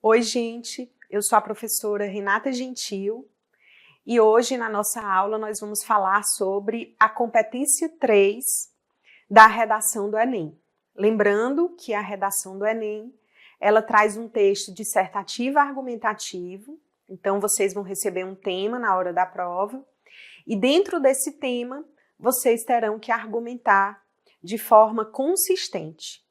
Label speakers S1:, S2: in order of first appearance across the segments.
S1: Oi, gente, eu sou a professora Renata Gentil e hoje na nossa aula nós vamos falar sobre a competência 3 da redação do Enem. Lembrando que a redação do Enem, ela traz um texto dissertativo argumentativo, então vocês vão receber um tema na hora da prova e dentro desse tema vocês terão que argumentar de forma consistente.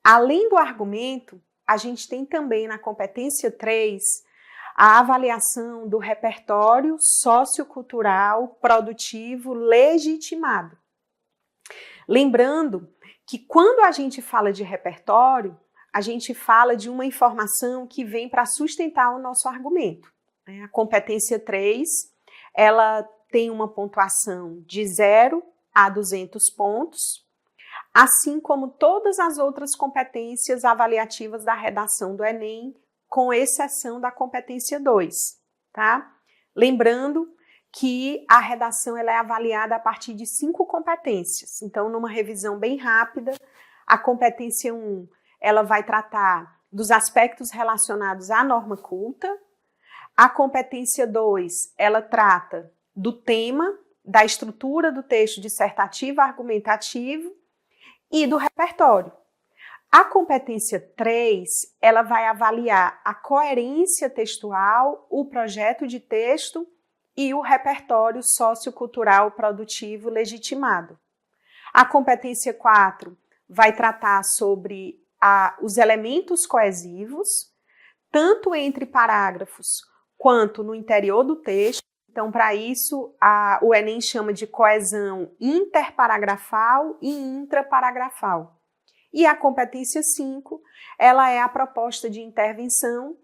S1: Além do argumento, a gente tem também na competência 3 a avaliação do repertório sociocultural produtivo legitimado. Lembrando que quando a gente fala de repertório, a gente fala de uma informação que vem para sustentar o nosso argumento. A competência 3, ela tem uma pontuação de 0 a 200 pontos, assim como todas as outras competências avaliativas da redação do Enem, com exceção da competência 2, tá? Lembrando que a redação ela é avaliada a partir de 5 competências. Então, numa revisão bem rápida, a competência 1, ela vai tratar dos aspectos relacionados à norma culta. A competência 2, ela trata do tema, da estrutura do texto dissertativo argumentativo, e do repertório. A competência 3, ela vai avaliar a coerência textual, o projeto de texto e o repertório sociocultural produtivo legitimado. A competência 4 vai tratar sobre os elementos coesivos, tanto entre parágrafos quanto no interior do texto. Então, para isso, o Enem chama de coesão interparagrafal e intraparagrafal. E a competência 5, ela é a proposta de intervenção,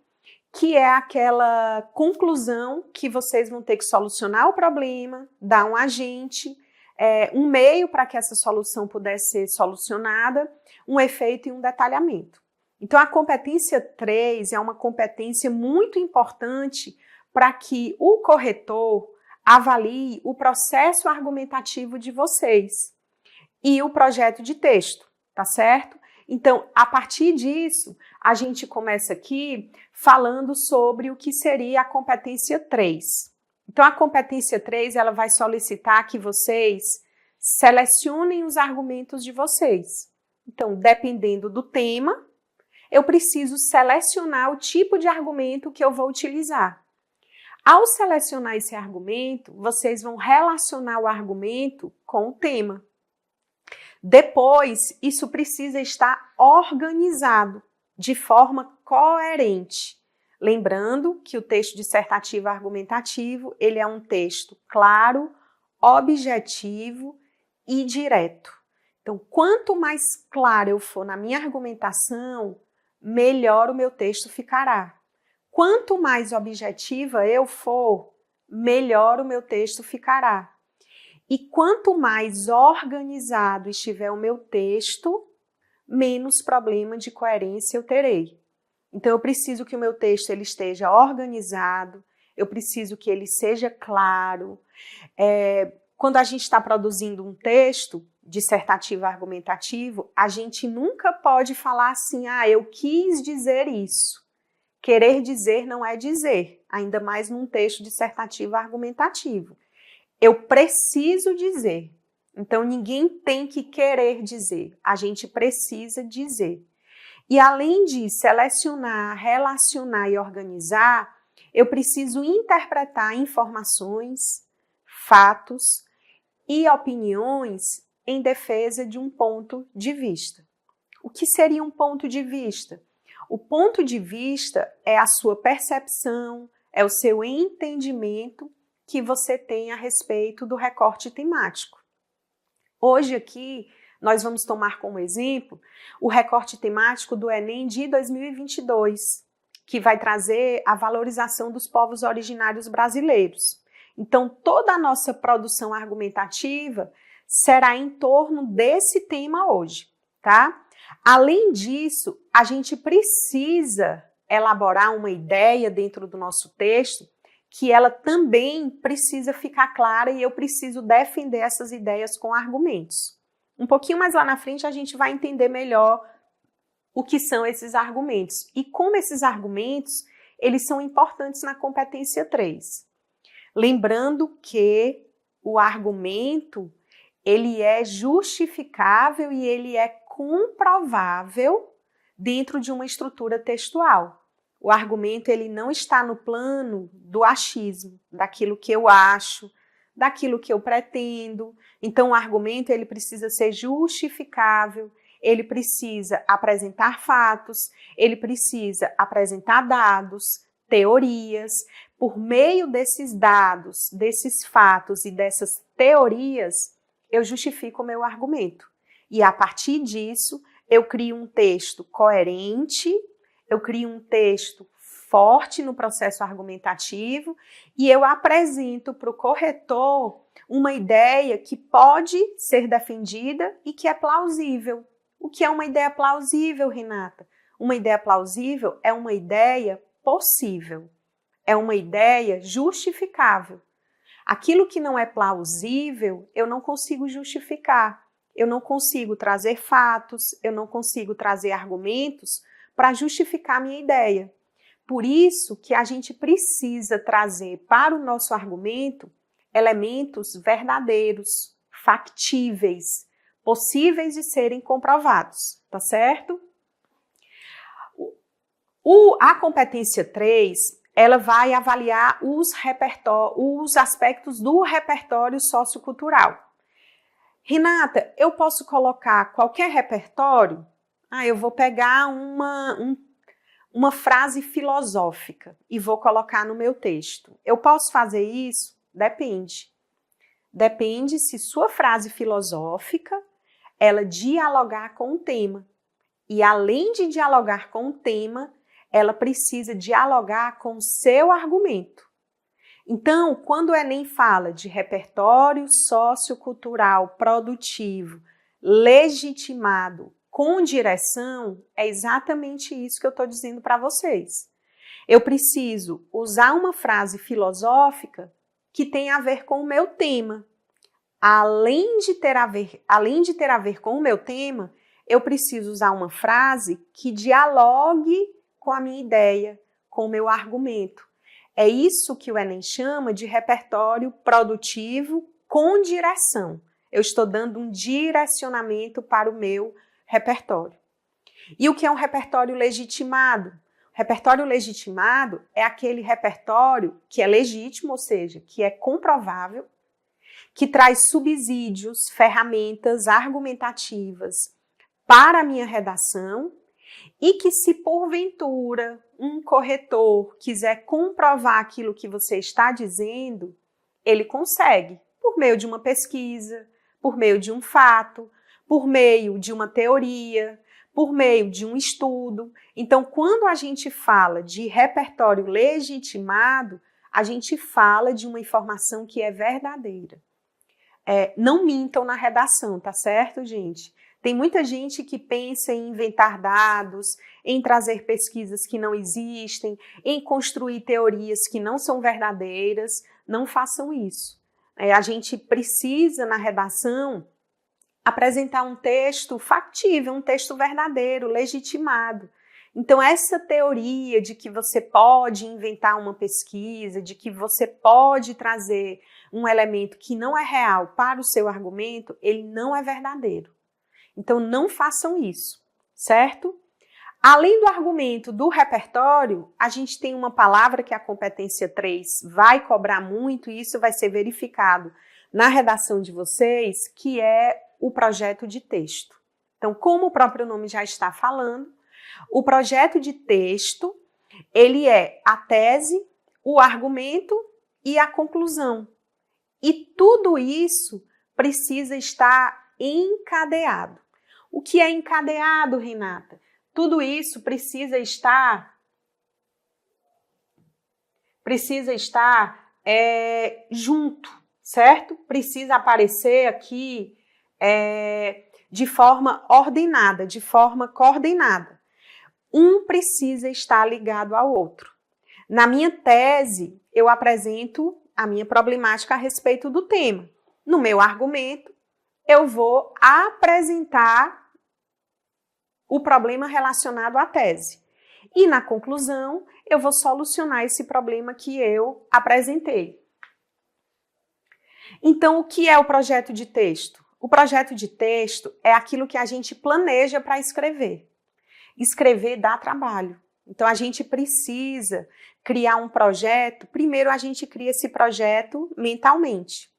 S1: que é aquela conclusão que vocês vão ter que solucionar o problema, dar um agente, um meio para que essa solução pudesse ser solucionada, um efeito e um detalhamento. Então, a competência 3 é uma competência muito importante para que o corretor avalie o processo argumentativo de vocês e o projeto de texto, tá certo? Então, a partir disso, a gente começa aqui falando sobre o que seria a competência 3. Então, a competência 3, ela vai solicitar que vocês selecionem os argumentos de vocês. Então, dependendo do tema, eu preciso selecionar o tipo de argumento que eu vou utilizar. Ao selecionar esse argumento, vocês vão relacionar o argumento com o tema. Depois, isso precisa estar organizado de forma coerente. Lembrando que o texto dissertativo argumentativo, ele é um texto claro, objetivo e direto. Então, quanto mais claro eu for na minha argumentação, melhor o meu texto ficará. Quanto mais objetiva eu for, melhor o meu texto ficará. E quanto mais organizado estiver o meu texto, menos problema de coerência eu terei. Então, eu preciso que o meu texto ele esteja organizado, eu preciso que ele seja claro. Quando a gente está produzindo um texto dissertativo argumentativo, a gente nunca pode falar assim, eu quis dizer isso. Querer dizer não é dizer, ainda mais num texto dissertativo argumentativo. Eu preciso dizer. Então, ninguém tem que querer dizer, a gente precisa dizer. E além de selecionar, relacionar e organizar, eu preciso interpretar informações, fatos e opiniões em defesa de um ponto de vista. O que seria um ponto de vista? O ponto de vista é a sua percepção, é o seu entendimento que você tem a respeito do recorte temático. Hoje aqui, nós vamos tomar como exemplo o recorte temático do Enem de 2022, que vai trazer a valorização dos povos originários brasileiros. Então, toda a nossa produção argumentativa será em torno desse tema hoje, tá? Além disso, a gente precisa elaborar uma ideia dentro do nosso texto que ela também precisa ficar clara e eu preciso defender essas ideias com argumentos. Um pouquinho mais lá na frente a gente vai entender melhor o que são esses argumentos e como esses argumentos eles são importantes na competência 3. Lembrando que o argumento ele é justificável e ele é comprovável dentro de uma estrutura textual. O argumento ele não está no plano do achismo, daquilo que eu acho, daquilo que eu pretendo. Então, o argumento ele precisa ser justificável, ele precisa apresentar fatos, ele precisa apresentar dados, teorias. Por meio desses dados, desses fatos e dessas teorias, eu justifico o meu argumento. E a partir disso, eu crio um texto coerente, eu crio um texto forte no processo argumentativo e eu apresento para o corretor uma ideia que pode ser defendida e que é plausível. O que é uma ideia plausível, Renata? Uma ideia plausível é uma ideia possível, é uma ideia justificável. Aquilo que não é plausível, eu não consigo justificar. Eu não consigo trazer fatos, eu não consigo trazer argumentos para justificar a minha ideia. Por isso que a gente precisa trazer para o nosso argumento elementos verdadeiros, factíveis, possíveis de serem comprovados, tá certo? A competência 3, ela vai avaliar os aspectos do repertório sociocultural. Renata, eu posso colocar qualquer repertório? Eu vou pegar uma frase filosófica e vou colocar no meu texto. Eu posso fazer isso? Depende. Depende se sua frase filosófica, ela dialogar com o tema. E além de dialogar com o tema, ela precisa dialogar com o seu argumento. Então, quando o Enem fala de repertório sociocultural produtivo, legitimado, com direção, é exatamente isso que eu estou dizendo para vocês. Eu preciso usar uma frase filosófica que tem a ver com o meu tema. Além de ter a ver com o meu tema, eu preciso usar uma frase que dialogue com a minha ideia, com o meu argumento. É isso que o Enem chama de repertório produtivo com direção. Eu estou dando um direcionamento para o meu repertório. E o que é um repertório legitimado? O repertório legitimado é aquele repertório que é legítimo, ou seja, que é comprovável, que traz subsídios, ferramentas argumentativas para a minha redação e que, se porventura um corretor quiser comprovar aquilo que você está dizendo, ele consegue, por meio de uma pesquisa, por meio de um fato, por meio de uma teoria, por meio de um estudo. Então, quando a gente fala de repertório legitimado, a gente fala de uma informação que é verdadeira. Não mintam na redação, tá certo, gente? Tem muita gente que pensa em inventar dados, em trazer pesquisas que não existem, em construir teorias que não são verdadeiras. Não façam isso. A gente precisa, na redação, apresentar um texto factível, um texto verdadeiro, legitimado. Então, essa teoria de que você pode inventar uma pesquisa, de que você pode trazer um elemento que não é real para o seu argumento, ele não é verdadeiro. Então, não façam isso, certo? Além do argumento do repertório, a gente tem uma palavra que a competência 3 vai cobrar muito, e isso vai ser verificado na redação de vocês, que é o projeto de texto. Então, como o próprio nome já está falando, o projeto de texto, ele é a tese, o argumento e a conclusão. E tudo isso precisa estar encadeado. O que é encadeado, Renata? Tudo isso precisa estar junto, certo? Precisa aparecer aqui de forma ordenada, de forma coordenada. Um precisa estar ligado ao outro. Na minha tese, eu apresento a minha problemática a respeito do tema. No meu argumento, eu vou apresentar o problema relacionado à tese. E na conclusão, eu vou solucionar esse problema que eu apresentei. Então, o que é o projeto de texto? O projeto de texto é aquilo que a gente planeja para escrever. Escrever dá trabalho. Então, a gente precisa criar um projeto. Primeiro, a gente cria esse projeto mentalmente.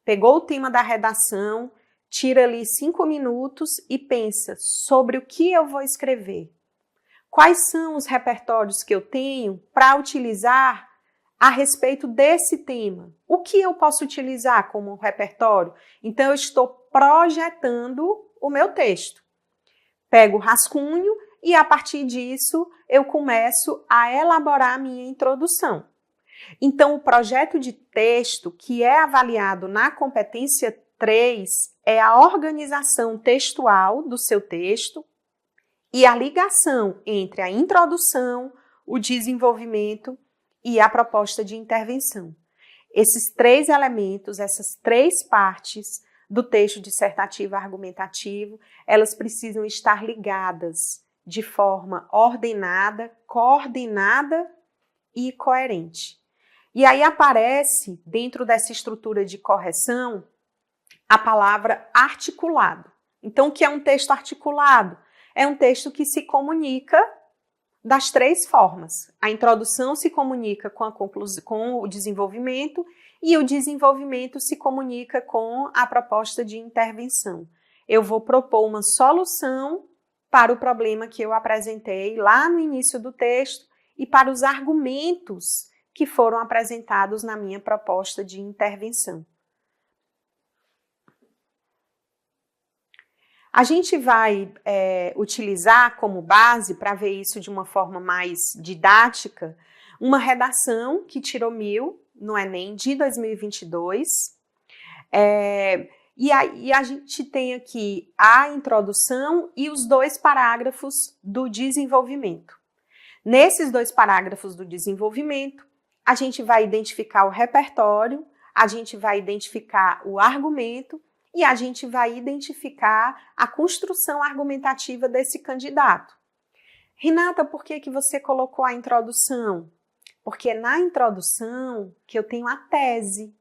S1: Pegou o tema da redação, tira ali 5 minutos e pensa sobre o que eu vou escrever. Quais são os repertórios que eu tenho para utilizar a respeito desse tema? O que eu posso utilizar como repertório? Então, eu estou projetando o meu texto. Pego o rascunho e, a partir disso, eu começo a elaborar a minha introdução. Então, o projeto de texto, que é avaliado na competência 3, é a organização textual do seu texto e a ligação entre a introdução, o desenvolvimento e a proposta de intervenção. Esses 3 elementos, essas 3 partes do texto dissertativo argumentativo, elas precisam estar ligadas de forma ordenada, coordenada e coerente. E aí aparece, dentro dessa estrutura de correção, a palavra articulado. Então, o que é um texto articulado? É um texto que se comunica das 3 formas. A introdução se comunica com o desenvolvimento e o desenvolvimento se comunica com a proposta de intervenção. Eu vou propor uma solução para o problema que eu apresentei lá no início do texto e para os argumentos que foram apresentados na minha proposta de intervenção. A gente vai utilizar como base, para ver isso de uma forma mais didática, uma redação que tirou 1000 no Enem de 2022. E a gente tem aqui a introdução e os 2 parágrafos do desenvolvimento. Nesses 2 parágrafos do desenvolvimento, a gente vai identificar o repertório, a gente vai identificar o argumento e a gente vai identificar a construção argumentativa desse candidato. Renata, por que você colocou a introdução? Porque é na introdução que eu tenho a tese.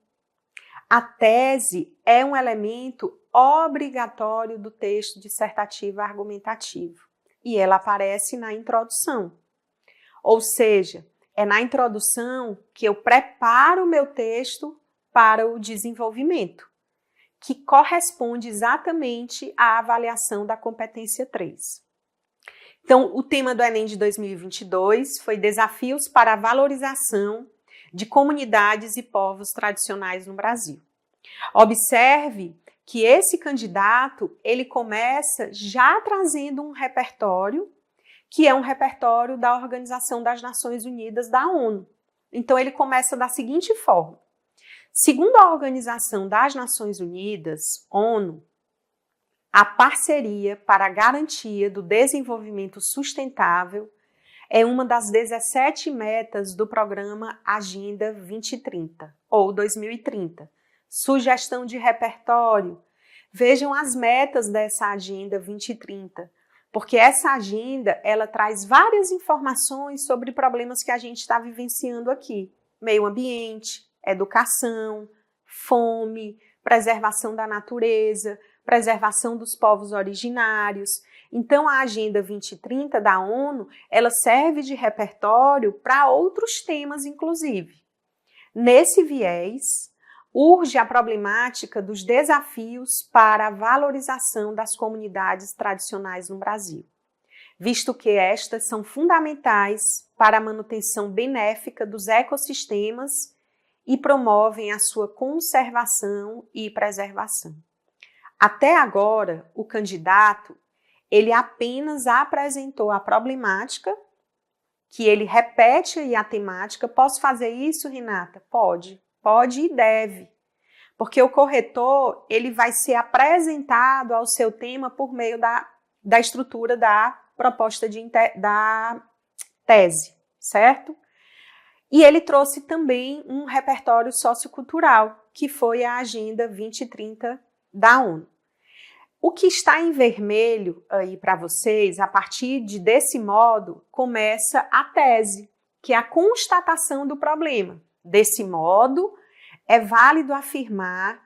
S1: A tese é um elemento obrigatório do texto dissertativo argumentativo e ela aparece na introdução. Ou seja, é na introdução que eu preparo o meu texto para o desenvolvimento, que corresponde exatamente à avaliação da competência 3. Então, o tema do Enem de 2022 foi Desafios para a Valorização de Comunidades e Povos Tradicionais no Brasil. Observe que esse candidato, ele começa já trazendo um repertório, que é um repertório da Organização das Nações Unidas, da ONU. Então, ele começa da seguinte forma. Segundo a Organização das Nações Unidas, ONU, a parceria para a garantia do desenvolvimento sustentável é uma das 17 metas do programa Agenda 2030, ou 2030. Sugestão de repertório. Vejam as metas dessa Agenda 2030, porque essa agenda, ela traz várias informações sobre problemas que a gente está vivenciando aqui. Meio ambiente, educação, fome, preservação da natureza, preservação dos povos originários. Então, a Agenda 2030 da ONU, ela serve de repertório para outros temas, inclusive. Nesse viés, urge a problemática dos desafios para a valorização das comunidades tradicionais no Brasil, visto que estas são fundamentais para a manutenção benéfica dos ecossistemas e promovem a sua conservação e preservação. Até agora, o candidato, ele apenas apresentou a problemática, que ele repete aí a temática. Posso fazer isso, Renata? Pode e deve, porque o corretor, ele vai ser apresentado ao seu tema por meio da estrutura da proposta da tese, certo? E ele trouxe também um repertório sociocultural, que foi a Agenda 2030 da ONU. O que está em vermelho aí para vocês, a partir desse modo, começa a tese, que é a constatação do problema. Desse modo, é válido afirmar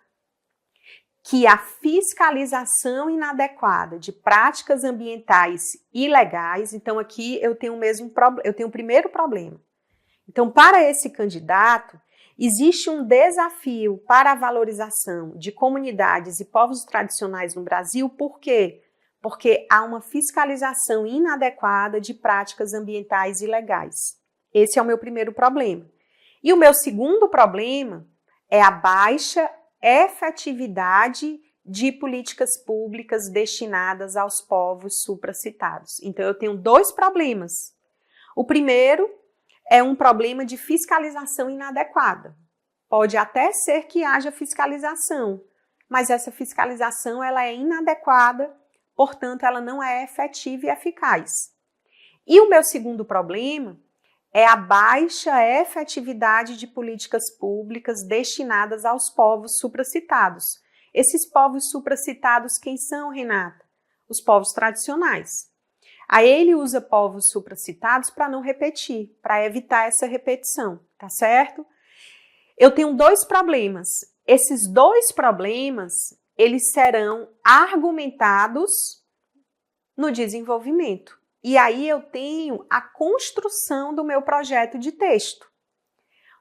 S1: que a fiscalização inadequada de práticas ambientais ilegais, então aqui eu tenho o primeiro problema. Então, para esse candidato, existe um desafio para a valorização de comunidades e povos tradicionais no Brasil, por quê? Porque há uma fiscalização inadequada de práticas ambientais ilegais. Esse é o meu primeiro problema. E o meu segundo problema é a baixa efetividade de políticas públicas destinadas aos povos supracitados. Então, eu tenho dois problemas. O primeiro é um problema de fiscalização inadequada. Pode até ser que haja fiscalização, mas essa fiscalização ela é inadequada, portanto, ela não é efetiva e eficaz. E o meu segundo problema é a baixa efetividade de políticas públicas destinadas aos povos supracitados. Esses povos supracitados, quem são, Renata? Os povos tradicionais. Aí ele usa povos supracitados para não repetir, para evitar essa repetição, tá certo? Eu tenho dois problemas. Esses dois problemas, eles serão argumentados no desenvolvimento. E aí eu tenho a construção do meu projeto de texto.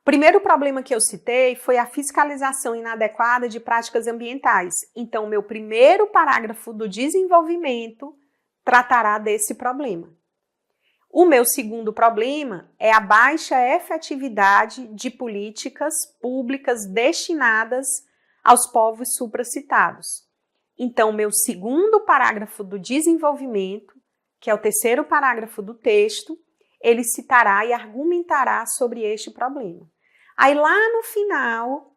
S1: O primeiro problema que eu citei foi a fiscalização inadequada de práticas ambientais. Então, o meu primeiro parágrafo do desenvolvimento tratará desse problema. O meu segundo problema é a baixa efetividade de políticas públicas destinadas aos povos supracitados. Então, o meu segundo parágrafo do desenvolvimento, que é o terceiro parágrafo do texto, ele citará e argumentará sobre este problema. Aí lá no final,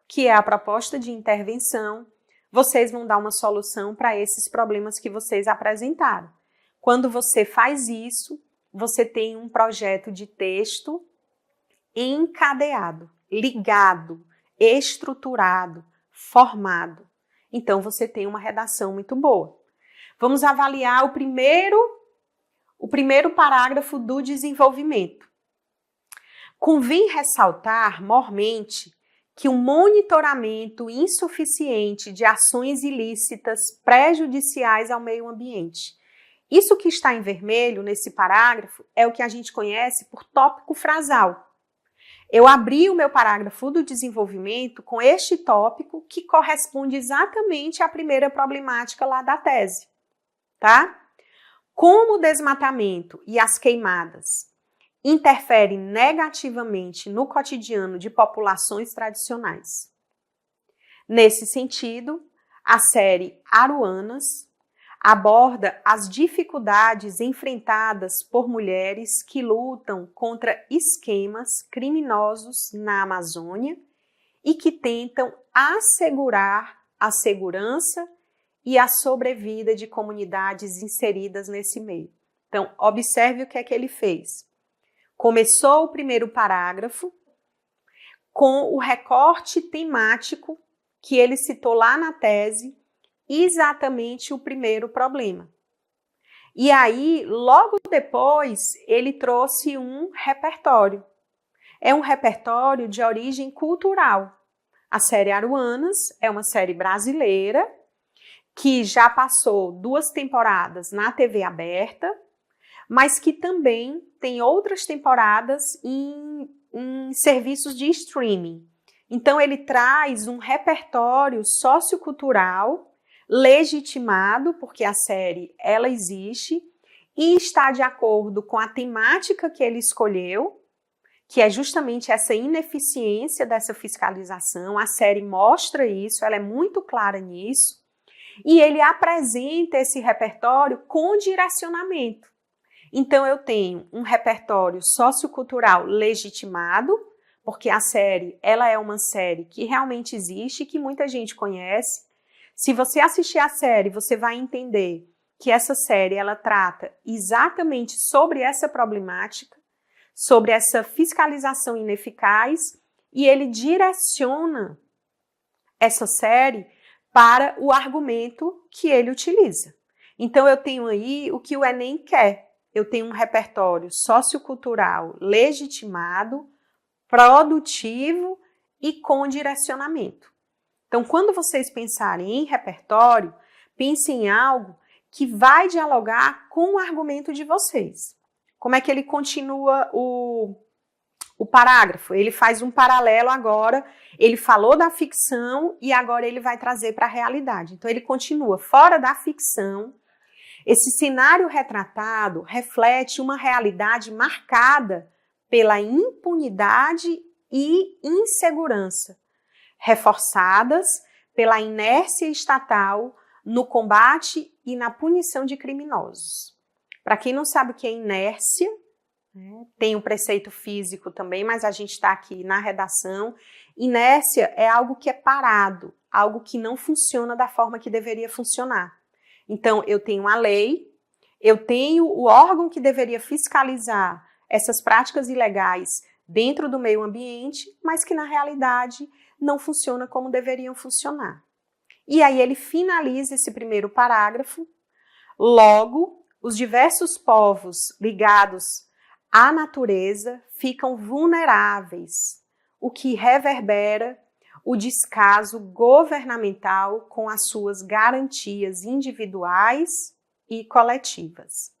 S1: que é a proposta de intervenção, vocês vão dar uma solução para esses problemas que vocês apresentaram. Quando você faz isso, você tem um projeto de texto encadeado, ligado, estruturado, formado. Então, você tem uma redação muito boa. Vamos avaliar o primeiro parágrafo do desenvolvimento. Convém ressaltar, mormente, que o monitoramento insuficiente de ações ilícitas prejudiciais ao meio ambiente. Isso que está em vermelho nesse parágrafo é o que a gente conhece por tópico frasal. Eu abri o meu parágrafo do desenvolvimento com este tópico que corresponde exatamente à primeira problemática lá da tese, tá? Como o desmatamento e as queimadas interferem negativamente no cotidiano de populações tradicionais. Nesse sentido, a série Aruanas aborda as dificuldades enfrentadas por mulheres que lutam contra esquemas criminosos na Amazônia e que tentam assegurar a segurança e a sobrevida de comunidades inseridas nesse meio. Então, observe o que é que ele fez. Começou o primeiro parágrafo com o recorte temático que ele citou lá na tese, exatamente o primeiro problema. E aí, logo depois, ele trouxe um repertório. É um repertório de origem cultural. A série Aruanas é uma série brasileira que já passou 2 temporadas na TV aberta, mas que também tem outras temporadas em serviços de streaming. Então, ele traz um repertório sociocultural legitimado, porque a série ela existe, e está de acordo com a temática que ele escolheu, que é justamente essa ineficiência dessa fiscalização. A série mostra isso, ela é muito clara nisso, e ele apresenta esse repertório com direcionamento. Então, eu tenho um repertório sociocultural legitimado, porque a série ela é uma série que realmente existe, que muita gente conhece. Se você assistir a série, você vai entender que essa série ela trata exatamente sobre essa problemática, sobre essa fiscalização ineficaz, e ele direciona essa série para o argumento que ele utiliza. Então, eu tenho aí o que o Enem quer. Eu tenho um repertório sociocultural legitimado, produtivo e com direcionamento. Então, quando vocês pensarem em repertório, pensem em algo que vai dialogar com o argumento de vocês. Como é que ele continua o parágrafo? Ele faz um paralelo agora, ele falou da ficção e agora ele vai trazer para a realidade. Então, ele continua fora da ficção. Esse cenário retratado reflete uma realidade marcada pela impunidade e insegurança, reforçadas pela inércia estatal no combate e na punição de criminosos. Para quem não sabe o que é inércia, tem um preceito físico também, mas a gente está aqui na redação. Inércia é algo que é parado, algo que não funciona da forma que deveria funcionar. Então, eu tenho a lei, eu tenho o órgão que deveria fiscalizar essas práticas ilegais dentro do meio ambiente, mas que na realidade não funciona como deveriam funcionar. E aí ele finaliza esse primeiro parágrafo. Logo, os diversos povos ligados à natureza ficam vulneráveis, o que reverbera o descaso governamental com as suas garantias individuais e coletivas.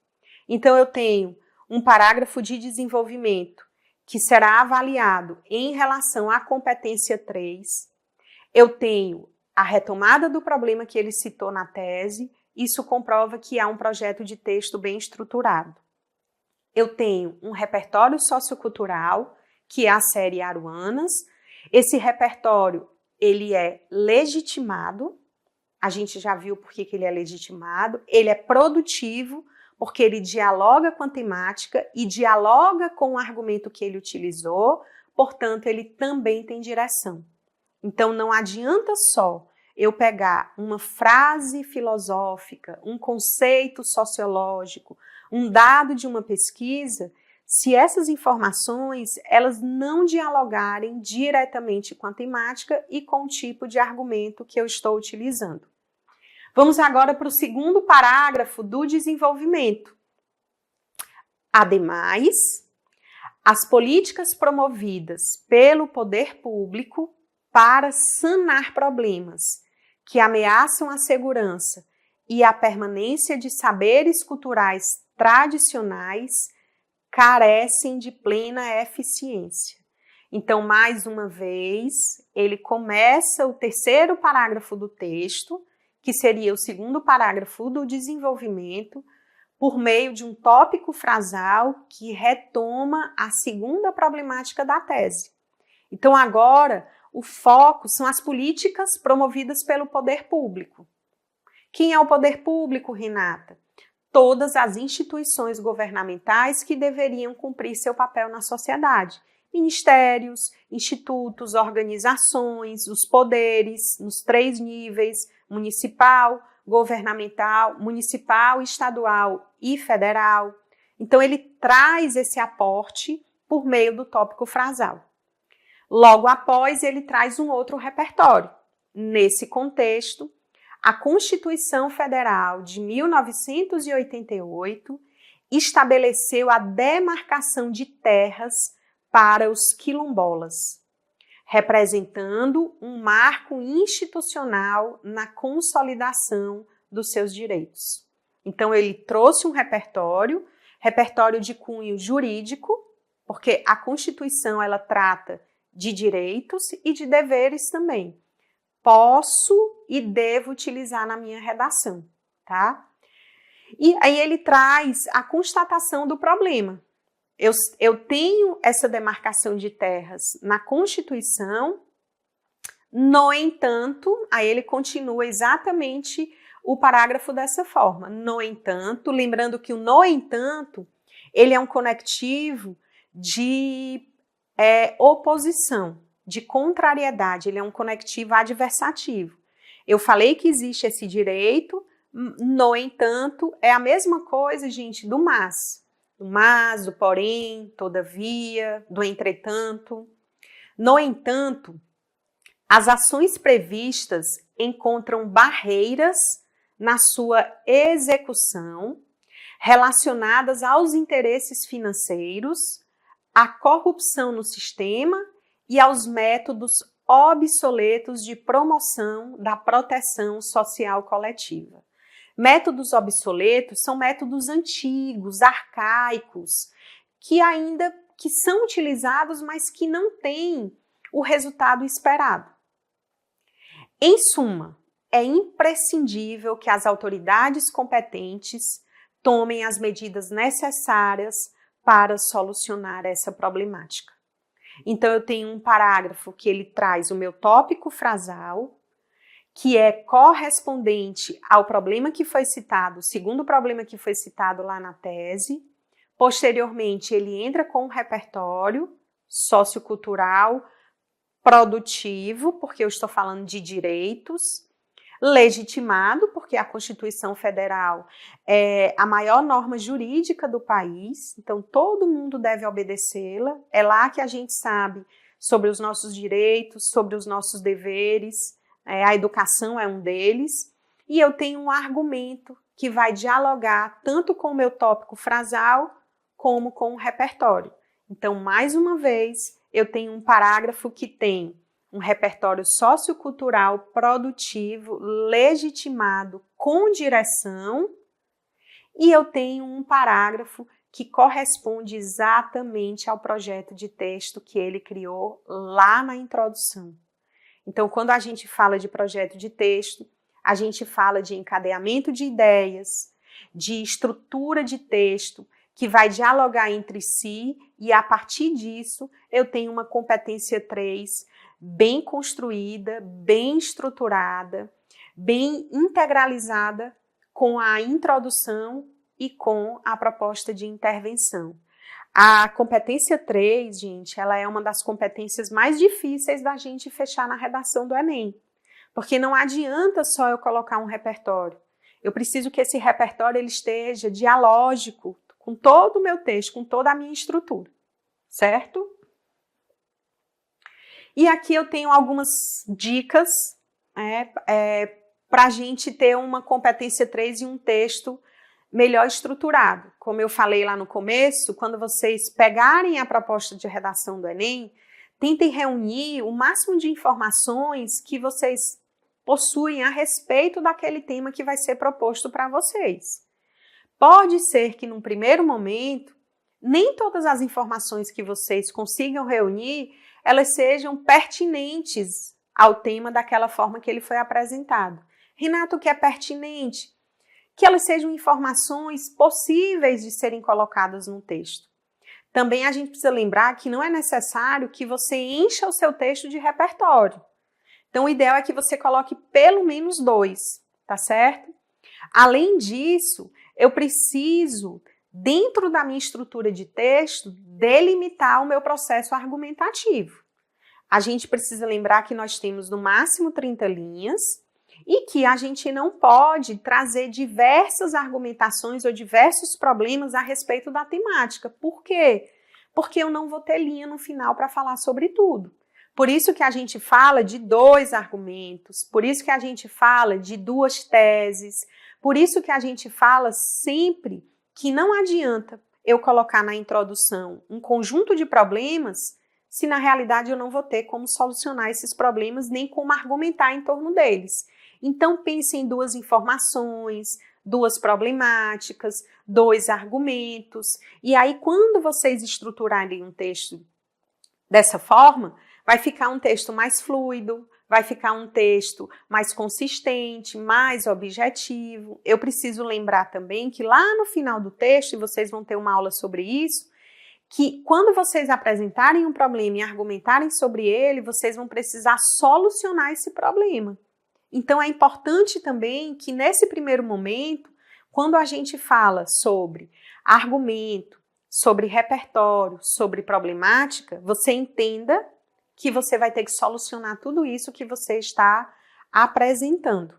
S1: Então, eu tenho um parágrafo de desenvolvimento que será avaliado em relação à competência 3. Eu tenho a retomada do problema que ele citou na tese. Isso comprova que há um projeto de texto bem estruturado. Eu tenho um repertório sociocultural, que é a série Aruanas. Esse repertório, ele é legitimado, a gente já viu por que ele é legitimado, ele é produtivo, porque ele dialoga com a temática e dialoga com o argumento que ele utilizou, portanto, ele também tem direção. Então, não adianta só eu pegar uma frase filosófica, um conceito sociológico, um dado de uma pesquisa, se essas informações elas não dialogarem diretamente com a temática e com o tipo de argumento que eu estou utilizando. Vamos agora para o segundo parágrafo do desenvolvimento. Ademais, as políticas promovidas pelo poder público para sanar problemas que ameaçam a segurança e a permanência de saberes culturais tradicionais carecem de plena eficiência. Então, mais uma vez, ele começa o terceiro parágrafo do texto, que seria o segundo parágrafo do desenvolvimento, por meio de um tópico frasal que retoma a segunda problemática da tese. Então, agora, o foco são as políticas promovidas pelo poder público. Quem é o poder público, Renata? Todas as instituições governamentais que deveriam cumprir seu papel na sociedade. Ministérios, institutos, organizações, os poderes, nos 3 níveis, municipal, governamental, municipal, estadual e federal. Então, ele traz esse aporte por meio do tópico frasal. Logo após, ele traz um outro repertório. Nesse contexto, a Constituição Federal de 1988 estabeleceu a demarcação de terras para os quilombolas, representando um marco institucional na consolidação dos seus direitos. Então, ele trouxe um repertório de cunho jurídico, porque a Constituição ela trata de direitos e de deveres também. Posso e devo utilizar na minha redação, tá? E aí ele traz a constatação do problema. Eu tenho essa demarcação de terras na Constituição, no entanto, aí ele continua exatamente o parágrafo dessa forma. No entanto, lembrando que o no entanto, ele é um conectivo de oposição, de contrariedade, ele é um conectivo adversativo. Eu falei que existe esse direito, no entanto, é a mesma coisa, gente, do mas. Do mas, do porém, todavia, do entretanto. No entanto, As ações previstas encontram barreiras na sua execução relacionadas aos interesses financeiros, à corrupção no sistema e aos métodos obsoletos de promoção da proteção social coletiva. Métodos obsoletos são métodos antigos, arcaicos, que são utilizados, mas que não têm o resultado esperado. Em suma, é imprescindível que as autoridades competentes tomem as medidas necessárias para solucionar essa problemática. Então, eu tenho um parágrafo que ele traz o meu tópico frasal, que é correspondente ao problema que foi citado, o segundo problema que foi citado lá na tese. Posteriormente, ele entra com um repertório sociocultural, produtivo, porque eu estou falando de direitos, legitimado, porque a Constituição Federal é a maior norma jurídica do país, então todo mundo deve obedecê-la, é lá que a gente sabe sobre os nossos direitos, sobre os nossos deveres, a educação é um deles, e eu tenho um argumento que vai dialogar tanto com o meu tópico frasal, como com o repertório. Então, mais uma vez, eu tenho um parágrafo que tem um repertório sociocultural produtivo, legitimado, com direção, e eu tenho um parágrafo que corresponde exatamente ao projeto de texto que ele criou lá na introdução. Então, quando a gente fala de projeto de texto, a gente fala de encadeamento de ideias, de estrutura de texto, que vai dialogar entre si, e a partir disso eu tenho uma competência 3 bem construída, bem estruturada, bem integralizada com a introdução e com a proposta de intervenção. A competência 3, gente, ela é uma das competências mais difíceis da gente fechar na redação do Enem, porque não adianta só eu colocar um repertório. Eu preciso que esse repertório ele esteja dialógico com todo o meu texto, com toda a minha estrutura, certo? E aqui eu tenho algumas dicas para a gente ter uma competência 3 e um texto melhor estruturado. Como eu falei lá no começo, quando vocês pegarem a proposta de redação do Enem, tentem reunir o máximo de informações que vocês possuem a respeito daquele tema que vai ser proposto para vocês. Pode ser que, num primeiro momento, nem todas as informações que vocês consigam reunir, elas sejam pertinentes ao tema daquela forma que ele foi apresentado. Renato, o que é pertinente? Que elas sejam informações possíveis de serem colocadas no texto. Também a gente precisa lembrar que não é necessário que você encha o seu texto de repertório. Então, o ideal é que você coloque pelo menos 2, tá certo? Além disso, eu preciso, dentro da minha estrutura de texto, delimitar o meu processo argumentativo. A gente precisa lembrar que nós temos no máximo 30 linhas e que a gente não pode trazer diversas argumentações ou diversos problemas a respeito da temática. Por quê? Porque eu não vou ter linha no final para falar sobre tudo. Por isso que a gente fala de 2 argumentos, por isso que a gente fala de 2 teses, por isso que a gente fala sempre que não adianta eu colocar na introdução um conjunto de problemas se na realidade eu não vou ter como solucionar esses problemas nem como argumentar em torno deles. Então pense em 2 informações, 2 problemáticas, 2 argumentos, e aí quando vocês estruturarem um texto dessa forma, vai ficar um texto mais fluido, vai ficar um texto mais consistente, mais objetivo. Eu preciso lembrar também que lá no final do texto, e vocês vão ter uma aula sobre isso, que quando vocês apresentarem um problema e argumentarem sobre ele, vocês vão precisar solucionar esse problema. Então, é importante também que nesse primeiro momento, quando a gente fala sobre argumento, sobre repertório, sobre problemática, você entenda que você vai ter que solucionar tudo isso que você está apresentando.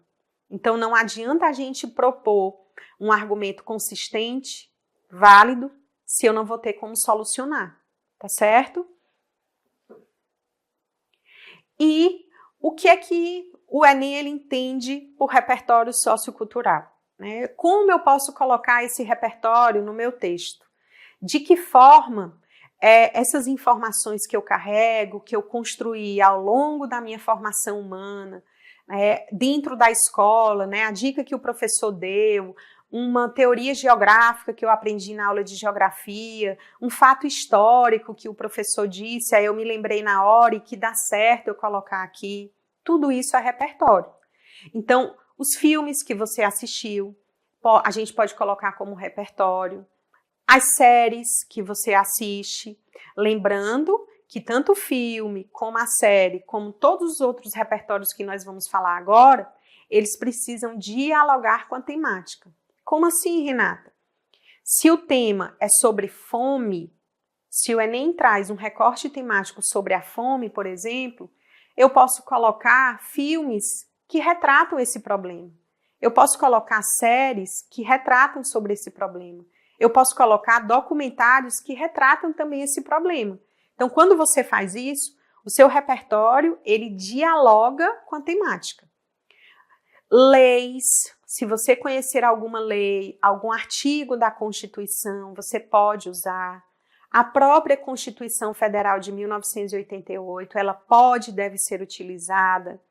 S1: Então, não adianta a gente propor um argumento consistente, válido, se eu não vou ter como solucionar, tá certo? E o que é que o Enem ele entende por repertório sociocultural, né? Como eu posso colocar esse repertório no meu texto? De que forma essas informações que eu carrego, que eu construí ao longo da minha formação humana, dentro da escola, né, a dica que o professor deu, uma teoria geográfica que eu aprendi na aula de geografia, um fato histórico que o professor disse, aí eu me lembrei na hora e que dá certo eu colocar aqui, tudo isso é repertório. Então, os filmes que você assistiu, a gente pode colocar como repertório, as séries que você assiste, lembrando que tanto o filme, como a série, como todos os outros repertórios que nós vamos falar agora, eles precisam dialogar com a temática. Como assim, Renata? Se o tema é sobre fome, se o Enem traz um recorte temático sobre a fome, por exemplo, eu posso colocar filmes que retratam esse problema. Eu posso colocar séries que retratam sobre esse problema. Eu posso colocar documentários que retratam também esse problema. Então, quando você faz isso, o seu repertório, ele dialoga com a temática. Leis, se você conhecer alguma lei, algum artigo da Constituição, você pode usar. A própria Constituição Federal de 1988, ela pode e deve ser utilizada.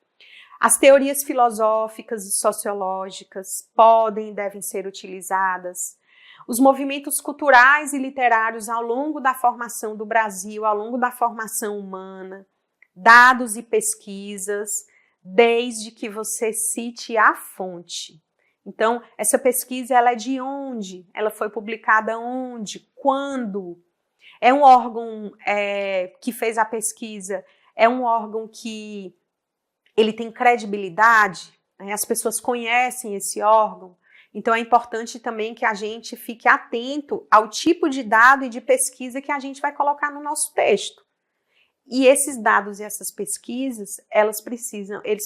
S1: As teorias filosóficas e sociológicas podem e devem ser utilizadas. Os movimentos culturais e literários ao longo da formação do Brasil, ao longo da formação humana, dados e pesquisas, desde que você cite a fonte. Então, essa pesquisa ela é de onde? Ela foi publicada onde? Quando? É um órgão que fez a pesquisa? É um órgão que ele tem credibilidade? Né? As pessoas conhecem esse órgão? Então, é importante também que a gente fique atento ao tipo de dado e de pesquisa que a gente vai colocar no nosso texto. E esses dados e essas pesquisas, eles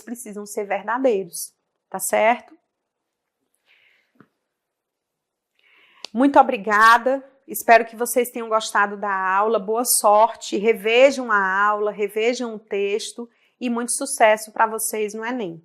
S1: precisam ser verdadeiros, tá certo? Muito obrigada, espero que vocês tenham gostado da aula, boa sorte, revejam a aula, revejam o texto e muito sucesso para vocês no Enem.